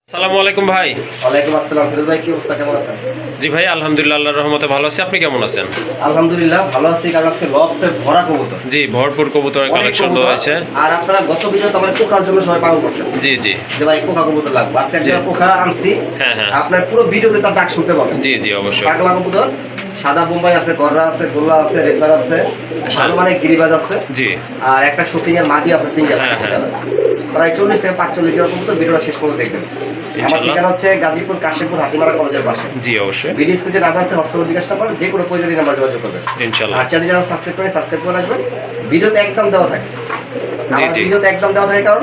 আসসালামু আলাইকুম ভাই। ওয়ালাইকুম আসসালাম। ফিরোজ ভাই, কি অবস্থা, কেমন আছেন? জি ভাই, আলহামদুলিল্লাহ, আল্লাহর রহমতে ভালো আছি। আপনি কেমন আছেন? আলহামদুলিল্লাহ ভালো আছি, কারণ আজকে লফটে ভরা কবুতর। জি, ভরপুর কবুতরের অনেক কালেকশন কবুতর। রয়েছে। আর আপনারা গত ভিডিওতে আমার কোকার জন্য সবাই পাগল করছেন। জি জি যে ভাই কোকা কবুতর লাগবে, আজকে জি। একটা কোকা আনছি। হ্যাঁ হ্যাঁ, আপনার পুরো ভিডিওতে তার ডাক শুনতে পাবেন। জি জি অবশ্যই। পাগলা কবুতর, সাদা বোম্বাই আছে, গররা আছে, গোল্লা আছে, রেসার আছে, ভালো মানে গিরিবাজ আছে। জি আর একটা শুটিং এর মাদি আছে সিঙ্গেল। হ্যাঁ, হ্যাঁ। প্রায় 40 থেকে 45 এরকম কবুতর। ভিডিওটা শেষ করে দেখবেন। আমার ইনশাআল্লাহ। ঠিকানা হচ্ছে গাজীপুর কাশিমপুর হাতিমারা কলেজের পাশে। জি অবশ্যই, ভিডিও স্ক্রিনে নাম্বার আছে, হোয়াটসঅ্যাপ বিকাশ নাম্বার, যে কোনো প্রয়োজনীয় নাম্বার যোগাযোগ করবেন। ইনশাআল্লাহ। আর চ্যানেল যারা সাবস্ক্রাইব করে রাখবেন। ভিডিওতে একদম দেওয়া থাকে। জি, আমার জি। ভিডিওতে একদম দেওয়া থাকে, কারণ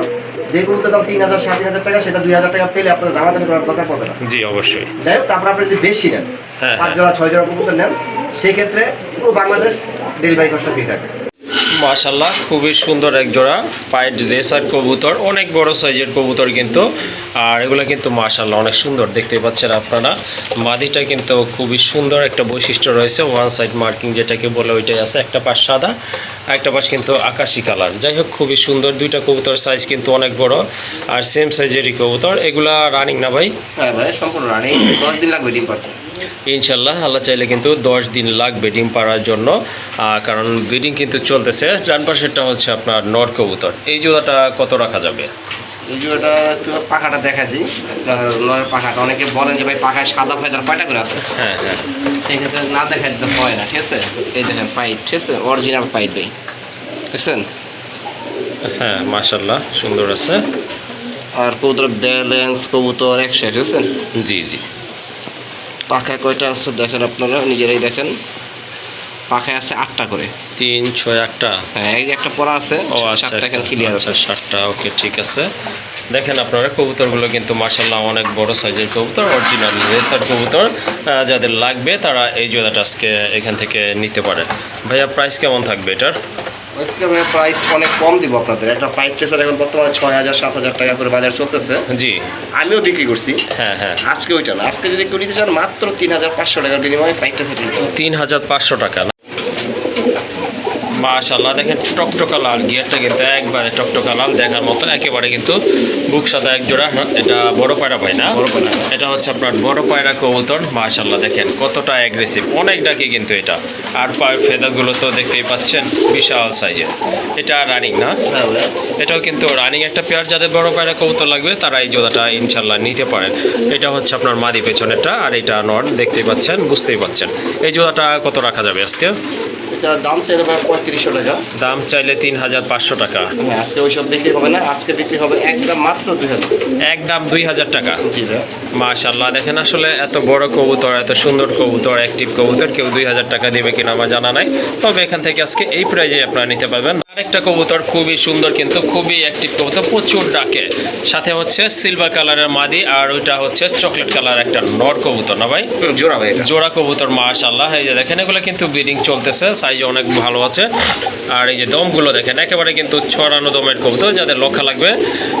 যে গুলোতে দাম 3,000 3,500 টাকা, সেটা 2,000 টাকা পেলে আপনার দামাদামি করার দরকার পড়বে না। জি অবশ্যই। যাই হোক, তারপর আপনি যদি বেশি নেন, হ্যাঁ, 5 জোড়া 6 জোড়া কবুতর নেন, সেই ক্ষেত্রে পুরো বাংলাদেশ ডেলিভারি খরচা ফ্রি থাকে। মাশাআল্লাহ, খুবই সুন্দর এক জোড়া পাইড রেসার কবুতর, অনেক বড় সাইজের কবুতর কিন্তু। আর এগুলো কিন্তু মাশাআল্লাহ অনেক সুন্দর, দেখতে পাচ্ছেন আপনারা। মাদিটা কিন্তু খুবই সুন্দর একটা বৈশিষ্ট্য রয়েছে, ওয়ান সাইড মার্কিং যেটাকে বলে ওইটাই আছে। একটা পাশ সাদা, একটা পাশ কিন্তু আকাশি কালার। যাই হোক, খুবই সুন্দর দুইটা কবুতর, সাইজ কিন্তু অনেক বড় আর সেম সাইজেরই কবুতর। এগুলা রানিং না ভাই? হ্যাঁ ভাই, সম্পূর্ণ রানিং। 10 দিন লাগবে ডিম পাড়তে। ইনশাল্লাহ, আল্লাহ চাইলে কিন্তু 10 দিন লাগবে ডিম পাড়ার জন্য, কারণ ব্রিডিং কিন্তু চলতেছে। ডান পাশেরটা হচ্ছে আপনার নর কবুতর। এই জোড়াটা কত রাখা যাবে? এই জোড়াটা একটু পাখাটা দেখা দিই। নরের পাখাটা অনেকে বলেন যে ভাই পাখায় সাদা ফেদার কয়টা করে আছে। হ্যাঁ হ্যাঁ, সেই ক্ষেত্রে না দেখা দিতে হয় না, ঠিক আছে? এই দেখেন পাইট, ঠিক আছে, অরিজিনাল পাইট ভাই, দেখছেন? হ্যাঁ মাশাল্লাহ, সুন্দর আছে। আর কবুতর ব্যালেন্স, কবুতর 100, ঠিক আছে? জি জি। পাখায় কয়টা আছে দেখেন, আপনারা নিজেরাই দেখেন। পাখায় আছে 8টা করে। 3 6 একটা। হ্যাঁ, এই যে একটা পড়া আছে, ও আচ্ছা, 7টা এখানে ক্লিয়ার আচ্ছা আছে। 7টা, ওকে ঠিক আছে। দেখেন আপনারা, কবুতরগুলো কিন্তু মাশাল্লাহ অনেক বড় সাইজের কবুতর, অরিজিনাল রেসার কবুতর। যাদের লাগবে তারা এই জোড়াটা আজকে এখান থেকে নিতে পারেন। ভাইয়া, প্রাইস কেমন থাকবে এটার? আজকে ভাই প্রাইস অনেক কম দিব আপনাদের। একটা পাইপ ট্রেসার এখন বর্তমানে 6,000 7,000 টাকা করে বাজার চলতেছে। জি। আমিও বিক্রি করছি। হ্যাঁ হ্যাঁ, আজকে ওইটা না, আজকে যদি একটু নিতে চান মাত্র 3,500 টাকার বিনিময়ে পাইপ ট্রেসার নিতে হবে। 3500 টাকা না? মাশাআল্লাহ, দেখেন টকটকা লাল, গিয়ারটা কিন্তু একবারে টকটকা লাল, দেখার মতো একেবারে কিন্তু বুক সাদা এক জোড়া। এটা বড় পায়রা ভাই না? বড় পায়রা। এটা হচ্ছে আপনার বড় পায়রা কবুতর। মাশাআল্লাহ, দেখেন কতটা অ্যাগ্রেসিভ, অনেক ডাকে কিন্তু এটা। আর পায়ের ফেদারগুলো তো দেখতেই পাচ্ছেন, বিশাল সাইজের। এটা রানিং না? হ্যাঁ ভাই। এটাও কিন্তু রানিং একটা পেয়ার। যাদের বড় পায়রা কবুতর লাগবে তারা এই জোড়াটা ইনশাল্লাহ নিতে পারেন। এটা হচ্ছে আপনার মাদি পেছনেরটা, আর এটা নর, দেখতেই পাচ্ছেন, বুঝতেই পাচ্ছেন। এই জোড়াটা কত রাখা যাবে আজকে? এটার দাম চাইলে ভাই 3500 টাকা। দাম চাইলে 3500 টাকা। হ্যাঁ, আজকে ওইসব বিক্রি হবে না, আজকে বিক্রি হবে একদম মাত্র 2000। একদম 2000 টাকা। জি ভাই। মাশাআল্লাহ, দেখেন আসলে এত বড় কবুতর, এত সুন্দর কবুতর, অ্যাক্টিভ কবুতর কেউ 2000 টাকা দেবে কিনা আমার জানা নাই। তবে এখান থেকে আজকে এই প্রাইজে আপনারা নিতে পারবেন। আরেকটা কবুতর খুবই সুন্দর, কিন্তু খুবই অ্যাক্টিভ কবুতর, প্রচুর ডাকে। সাথে হচ্ছে সিলভার কালারের মাদি, আর ওইটা হচ্ছে চকলেট কালার একটা নর কবুতর না ভাই? জোড়া ভাই এটা। জোড়া কবুতর। মাশাআল্লাহ, এই যে দেখেন, এগুলো কিন্তু ব্রিডিং চলতেছে, সাইজ অনেক ভালো আছে। আর এই যে দমগুলো দেখেন, একেবারে কিন্তু ছড়ানো দমের কবুতর। যাদের লক্ষা লাগবে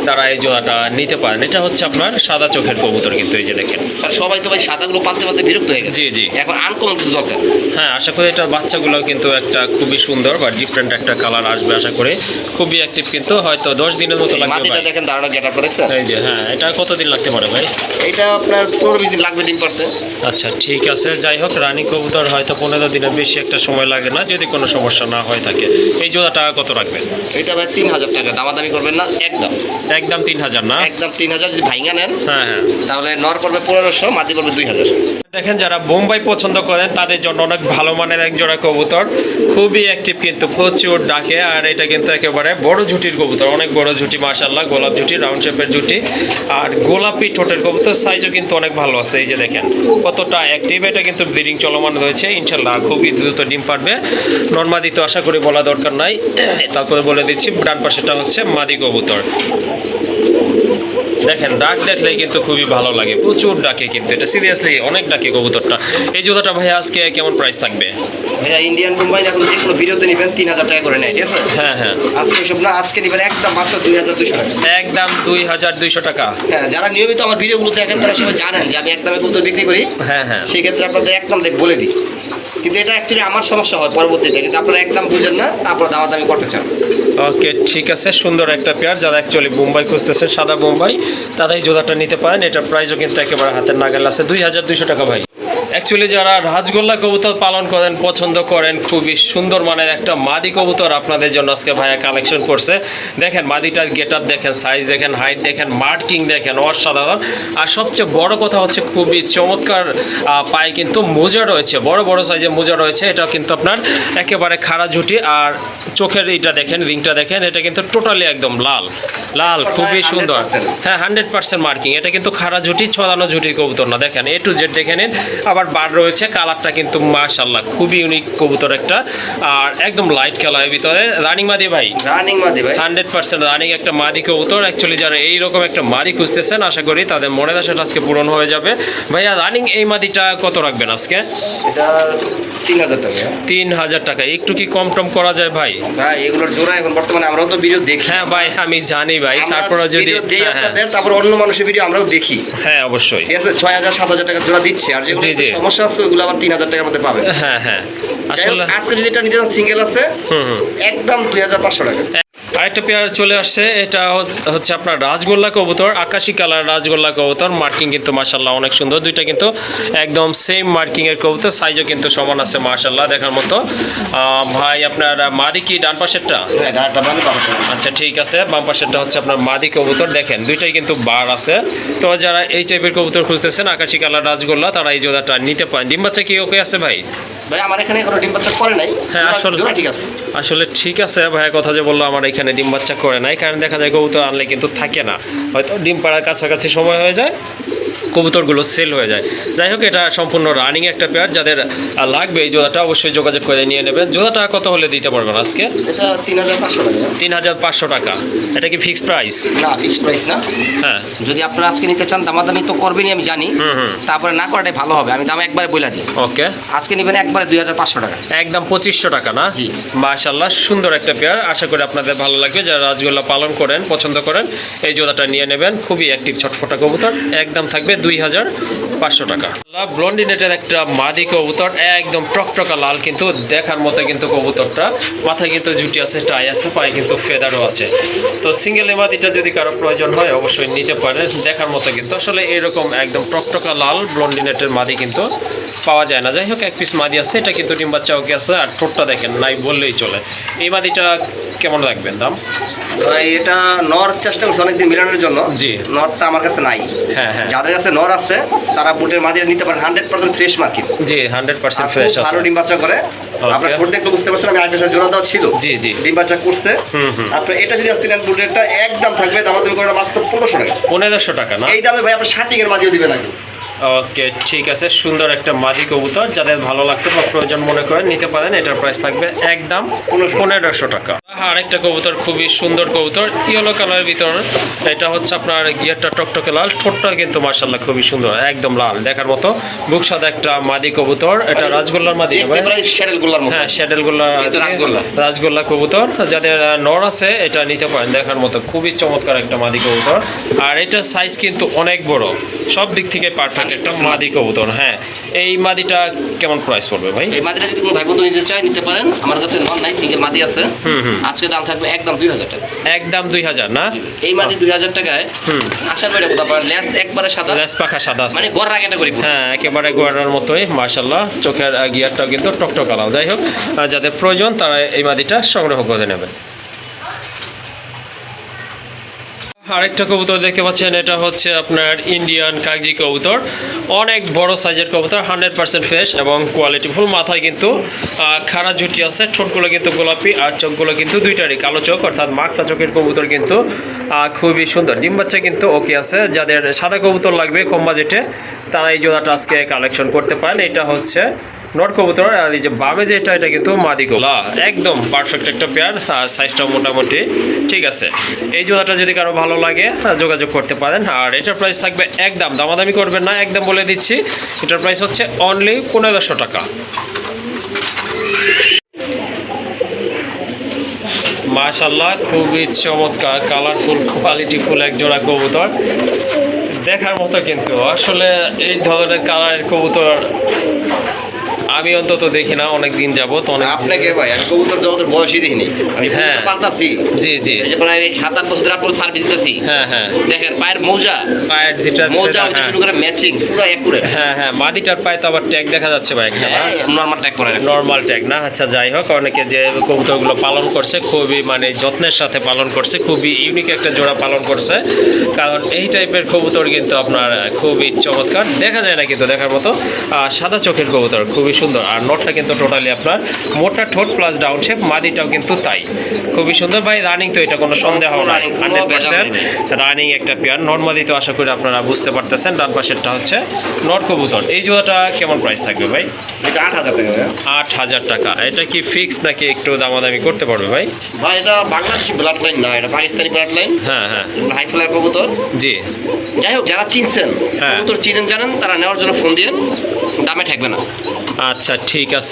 তারা এই জোড়াটা নিতে পারেন। এটা হচ্ছে আপনার সাদা চোখের কবুতর, কিন্তু এই যে দেখেন। আর সবাই তো ভাই সাদাগুলো পালতে পালতে বিরক্ত হয়ে গেছে। জি জি। এখন আনকমন কিছু দরকার। হ্যাঁ, আশা করি এটার বাচ্চাগুলো কিন্তু একটা খুবই সুন্দর বা ডিফারেন্ট একটা কালার আসবে আশা করি। খুবই অ্যাক্টিভ, কিন্তু হয়তো 10 দিনের মতো লাগবে মাটিটা ভাই। দেখেন, দাঁড়ানো গেটআপটা দেখছেন? এই যে হ্যাঁ, এটা কতদিন লাগতে পারে ভাই? এটা আপনার 15-20 দিন লাগবে ডিম পাড়তে। আচ্ছা ঠিক আছে। যাই হোক, রানী কবুতর হয়তো 15 দিনের বেশি একটা সময় লাগে না, যদি কোনো সমস্যা না হয়ে থাকে। এই জোড়াটা কত রাখবেন? এটা ভাই 3000 টাকা, দামাদামি করবেন না, একদম একদম 3000 না? একদম 3000। যদি ভাইঙ্গা নেন হ্যাঁ হ্যাঁ। তাহলে নর পড়বে 1500, মাটি পড়বে 2000। দেখেন, যারা বোম্বাই পছন্দ করেন তাদের জন্য অনেক ভালো মানের এক জোড়া কবুতর, খুবই অ্যাক্টিভ, কিন্তু প্রচুর ডাকে। আর এটা কিন্তু একেবারে বড় ঝুটির কবুতর, অনেক বড় ঝুটি, মাশাআল্লাহ, গোলাপ ঝুটি, রাউন্ড শেপের ঝুটি, আর গোলাপি ঠোঁটের কবুতর। সাইজও কিন্তু অনেক ভালো আছে, এই যে দেখেন কতটা অ্যাক্টিভ। এটা কিন্তু ব্রিডিং চলমান রয়েছে, ইনশাল্লাহ খুবই দ্রুত ডিম পারবে। নর্মাদি তো আশা করি বলা দরকার নাই, তারপরে বলে দিচ্ছি। ডান পাশেটা হচ্ছে মাদি কবুতর। দেখেন, ডাক দেখলেই কিন্তু খুবই ভালো লাগে, প্রচুর ডাকে কিন্তু, এটা সিরিয়াসলি অনেক ডাকে কবুতরটা। এই জোড়াটা ভাই আজকে কেমন প্রাইস থাকবে? ভাইয়া ইন্ডিয়ান বোম্বাই এখন যে কোনো ভিডিওতে নেবেন 3000 টাকা করে নেয়, ঠিক আছে? হ্যাঁ হ্যাঁ, আজকে এসব না, আজকে নেবেন একদম মাত্র 2200 টাকা। একদম 2200 টাকা। হ্যাঁ, যারা নিয়মিত আমার ভিডিওগুলো দেখেন তারা সবাই জানেন যে আমি একদমে কবুতর বিক্রি করি। হ্যাঁ হ্যাঁ, সেই ক্ষেত্রে আপনাদের একদম বলে দিই, কিন্তু এটা অ্যাকচুয়ালি আমার সমস্যা হয় পরবর্তীতে, কিন্তু আপনারা একদম বুঝেন না, তারপর দামাদামি করতে চান। ওকে ঠিক আছে। সুন্দর একটা পেয়ার, যারা অ্যাকচুয়ালি বোম্বাই খুঁজতেছেন, সাদা বোম্বাই, তারা এই জোড়াটা নিতে পারেন। এটার প্রাইসও কিন্তু একেবারে হাতের নাগাল আছে, 2200 টাকা ভাই। অ্যাকচুয়ালি যারা রাজগোল্লা কবুতর পালন করেন, পছন্দ করেন, খুবই সুন্দর মানের একটা মাদি কবুতর আপনাদের জন্য আজকে ভাইয়া কালেকশন করছে। দেখেন মাদিটার গেট আপ দেখেন, সাইজ দেখেন, হাইট দেখেন, মার্কিং দেখেন, অসাধারণ। আর সবচেয়ে বড় কথা হচ্ছে খুবই চমৎকার পায়ে কিন্তু মোজা রয়েছে, বড় বড় সাইজের মোজা রয়েছে। এটা কিন্তু আপনার একেবারে খাড়া ঝুটি। আর চোখের এইটা দেখেন, রিংটা দেখেন, এটা কিন্তু টোটালি একদম লাল লাল, খুবই সুন্দর। হ্যাঁ 100% মার্কিং। এটা কিন্তু খাড়া ঝুটি, ছড়ানো ঝুটির কবুতর না। দেখেন A to Z দেখে নিন। আবার বার রয়েছে, কালারটা কিন্তু মাশাআল্লাহ খুবই ইউনিক কবুতর একটা। আর একদম লাইট কালারের ভিতরে রানিং মাদি ভাই, রানিং মাদি ভাই, 100% রানিং একটা মাদি কবুতর। অ্যাকচুয়ালি যারা এইরকম একটা মাদি খুঁজতেছেন, আশা করি তাদের মনের আশাটা আজকে পূরণ হয়ে যাবে। ভাইয়া রানিং এই মাদিটা কত রাখবেন আজকে? এটা 3000 টাকা। 3000 টাকা। একটু কি কম টম করা যায় ভাই? ভাই এগুলোর জোড়া এখন বর্তমানে আমরাও তো ভিডিও দেখি। হ্যাঁ ভাই আমি জানি ভাই, তারপরে যদি তারপর অন্য মানুষের ভিডিও আমরাও দেখি। হ্যাঁ অবশ্যই, ঠিক আছে, 6000-7000 টাকা জোড়া দিচ্ছে। আর যেগুলো সমস্যা আছে ওগুলো আবার 3000 টাকার মধ্যে পাবে। হ্যাঁ হ্যাঁ আসলে আজকে যদি এটা নিতে সিঙ্গেল আছে একদম 2500 টাকা। আরেকটা পেয়ার চলে আসছে, এটা হচ্ছে আপনার রাজগোল্লা কবুতর, আকাশি কালার রাজগোল্লা কবুতর। মার্কিং কিন্তু মাশাআল্লাহ অনেক সুন্দর, দুইটা কিন্তু একদম সেম মার্কিং এর কবুতর, সাইজও কিন্তু সমান আছে মাশাআল্লাহ দেখার মতো। ভাই আপনার মাদি কি ডান পাশেরটা? হ্যাঁ ডানটা বাম পাশে। আচ্ছা ঠিক আছে, বাম পাশেরটা হচ্ছে আপনার মাদি কবুতর। দেখেন দুইটাই কিন্তু বার আছে। তো যারা এই টাইপের কবুতর খুঁজতেছেন আকাশি কালার রাজগোল্লা, তারা এই জোড়াটা নিতে পারেন। ডিম বাচ্চা কি ওকে আছে ভাই? ভাই আমার এখানে কোনো ডিম বাচ্চা করে নাই। হ্যাঁ আসলে ঠিক আছে, আসলে ঠিক আছে ভাইয়ের কথা যে বললো আমার এখানে ডিম বাচ্চা করে নাই, কারণ দেখা যায় কবুতর আনলে কিন্তু থাকে না, হয়তো ডিম পাড়ার কাছাকাছি সময় হয়ে যায়, কবুতরগুলো সেল হয়ে যায়। যাই হোক এটা সম্পূর্ণ রানিং একটা পেয়ার। যাদের লাগবে এই জোড়াটা অবশ্যই যোগাযোগ করে নিয়ে নেবেন। জোড়াটা কত হলে দিতে পারবেন আজকে? এটা 3500 টাকা। 3500 টাকা। এটা কি ফিক্সড প্রাইস? না ফিক্সড প্রাইস না। হ্যাঁ যদি আপনারা আজকে নিতে চান দামাদামি তো করবেনই আমি জানি, তারপরে না করাটাই ভালো হবে। আমি দাম একবারে বলে দিই। ওকে, আজকে নেবেন একবারে 2500 টাকা। একদম 2500 টাকা না? জি মাশাআল্লাহ সুন্দর একটা পেয়ার। আশা করি আপনাদের ভালো লাগবে। যারা রাজগোল্লা পালন করেন, পছন্দ করেন, এই জোড়াটা নিয়ে নেবেন। খুবই অ্যাক্টিভ ছটফটা কবুতর, একদম থাকবে 2500 টাকা। ব্লন্ডিনেটের একটা মাদি কবুতর, একদম টকটকা লাল, কিন্তু দেখার মতো কিন্তু কবুতরটা। মাথায় কিন্তু জুটি আছে, টাই আছে, পায়ে কিন্তু ফেদারও আছে। তো সিঙ্গেল এই মাদিটা যদি কারো প্রয়োজন হয় অবশ্যই নিতে পারেন। দেখার মতো কিন্তু আসলে এরকম একদম টকটকা লাল ব্লন্ডিনেটের মাদি কিন্তু পাওয়া যায় না। যাই হোক এক পিস মাদি আছে, এটা কিন্তু ডিম বাচ্চা ওকে আছে। আর ঠোঁটটা দেখেন, নাই বললেই চলে। এই মাদিটা কেমন রাখবেন দাম? ভাই এটা নর চেষ্টা করছে অনেকদিন মিলানোর জন্য। জি, নরটা আমার কাছে নাই। হ্যাঁ হ্যাঁ, যাদের কাছে নর আছে তারা বুটের মাদিটা নিতে পারেন, 100% ফ্রেশ মার্কিং। জি 100% ফ্রেশ আছে, ভালো ডিম বাচ্চা করে। আপনার ঠোঁট দেখলে বুঝতে পারছেন আমি আরেকটা জোড়া দেওয়া ছিল। জি জি, ডিম বাচ্চা করছে। আপনার এটা যদি আজকে নেন বুটেরটা একদম থাকবে দামাদামি করে মাত্র 1500 টাকা। 1500 টাকা না? এই দামে ভাই আপনি 60 এর মাদিও দিবেন নাকি? ওকে ঠিক আছে, সুন্দর একটা মাদি কবুতর। যাদের ভালো লাগছে বা প্রয়োজন মনে করেন নিতে পারেন। এটার প্রাইস থাকবে একদম 1500 টাকা। আরেকটা কবুতর, খুবই সুন্দর কবুতর, ইয়েলো কালারের ভিতর। এটা হচ্ছে আপনার গিয়ারটা টকটকে লাল, ঠোঁটটা কিন্তু মাশাআল্লাহ খুবই সুন্দর, একদম লাল দেখার মতো। বুক সাদা একটা মাদি কবুতর। এটা রাজগোল্লার মাদি হবে। হ্যাঁ শ্যাডেলগোল্লা, রাজগোল্লা কবুতর। যাদের নর আছে এটা নিতে পারেন, দেখার মতো খুবই চমৎকার একটা মাদি কবুতর। আর এটার সাইজ কিন্তু অনেক বড়, সব দিক থেকে পারফেক্ট একটা মাদি কবুতর। হ্যাঁ এই মাদিটা কেমন প্রাইস পড়বে ভাই? এই মাদিটা যদি কোনো ভাই বন্ধু নিতে চায় নিতে পারেন। আমার কাছে নন নাই, সিঙ্গেল মাদি আছে। আজকে দাম থাকবে একদম 2000 টাকা। একদম 2000 না? এই মাদি 2000 টাকায়। আশা করি কোথা পাবেন, লেস একবারে সাদা, লেস পাখা সাদা আছে, মানে গড় রাখেটা করি। হ্যাঁ একেবারে গোয়ারার মতোই মাশাআল্লাহ। চোখের গিয়ারটাও কিন্তু টকটক লাল। যাই হোক যাদের প্রয়োজন তারা এই মাদিটা সংগ্রহ করে নেবেন। আরেকটা কবুতর দেখতে পাচ্ছেন, এটা হচ্ছে আপনার ইন্ডিয়ান কাগজি কবুতর। অনেক বড় সাইজের কবুতর, 100% ফ্রেশ এবং কোয়ালিটি ফুল। মাথায় কিন্তু খাড়া ঝুটি আছে, ঠোঁটগুলো কিন্তু গোলাপি, আর চোখগুলো কিন্তু দুইটারই কালো চোখ, অর্থাৎ মাকড়া চোখের কবুতর কিন্তু খুবই সুন্দর। ডিম বাচ্চা কিন্তু ওকে আছে। যাদের সাদা কবুতর লাগবে কম বাজেটে তারা এই জোড়াটা আজকে কালেকশন করতে পারেন। এটা হচ্ছে নট কবুতর। আর এই যে বামে যেটা এটা কিন্তু মাদি কবুতর, একদম পারফেক্ট একটা পেয়ার। সাইজটাও মোটামুটি ঠিক আছে। এই জোড়াটা যদি কারো ভালো লাগে যোগাযোগ করতে পারেন। আর এটার প্রাইস থাকবে একদম, দামাদামি করবেন না, একদম বলে দিচ্ছি। এটার প্রাইস হচ্ছে অনলি 1500 টাকা। মাশাআল্লাহ খুবই চমৎকার, কালারফুল, কোয়ালিটিফুল এক জোড়া কবুতর, দেখার মতো। কিন্তু আসলে এই ধরনের কালারের কবুতর আমি অন্তত দেখি না অনেক দিন যাবো তো অনেক। আপনাকে ভাই আমি কবুতর জগতের বয়সই দেখিনি, আমি হ্যাঁ। কবুতর পালতাছি। জি জি। এই যে প্রায় 7-8 বছর আপনার সার্ভিস দিতেছি। হ্যাঁ হ্যাঁ। দেখেন পায়ের মোজা পায়ের যেটা মোজা হতে হ্যাঁ শুরু করে ম্যাচিং পুরো একুরেট। হ্যাঁ হ্যাঁ, মাদিটার পায়ে তো আবার ট্যাগ দেখা যাচ্ছে ভাই একটা না? নরমাল ট্যাগ করে রাখছি। নর্মাল ট্যাগ না? আচ্ছা যাই হোক, অনেকে যে কবুতরগুলো পালন করছে খুবই মানে যত্নের সাথে পালন করছে, খুবই ইউনিক একটা জোড়া পালন করছে, কারণ এই টাইপের কবুতর কিন্তু আপনার খুবই চমৎকার, দেখা যায় না কিন্তু দেখার মতো। সাদা চোখের কবুতর খুবই সুন্দর, আর নটটা কিন্তু টোটালি আপনার মোটা ঠোঁট প্লাস ডাউন শেপ, মাদিটাও কিন্তু তাই খুবই সুন্দর ভাই। রানিং তো এটা কোনো সন্দেহ নাই, Running, কোনো 100% রানিং একটা পেয়ার। নর্মালি তো আশা করি আপনারা বুঝতে পারতেছেন, ডান পাশেরটা হচ্ছে নট কবুতর। এই জোড়াটা কেমন প্রাইস থাকবে ভাই? এটা 8,000 টাকা ভাই। 8,000 টাকা। এটা কি ফিক্স নাকি একটু দামাদামি করতে পারবে ভাই? ভাই এটা বাংলাদেশি ব্লাড লাইন না, এটা পাকিস্তানি ব্লাড লাইন। হ্যাঁ হ্যাঁ হাই ফ্লায়ার কবুতর। জি। যাই হোক যারা চিনছেন হ্যাঁ। কবুতর চিনেন জানেন তারা নেওয়ার জন্য ফোন দিয়েন, দামে ঠেকবে না। আচ্ছা ঠিক আছে।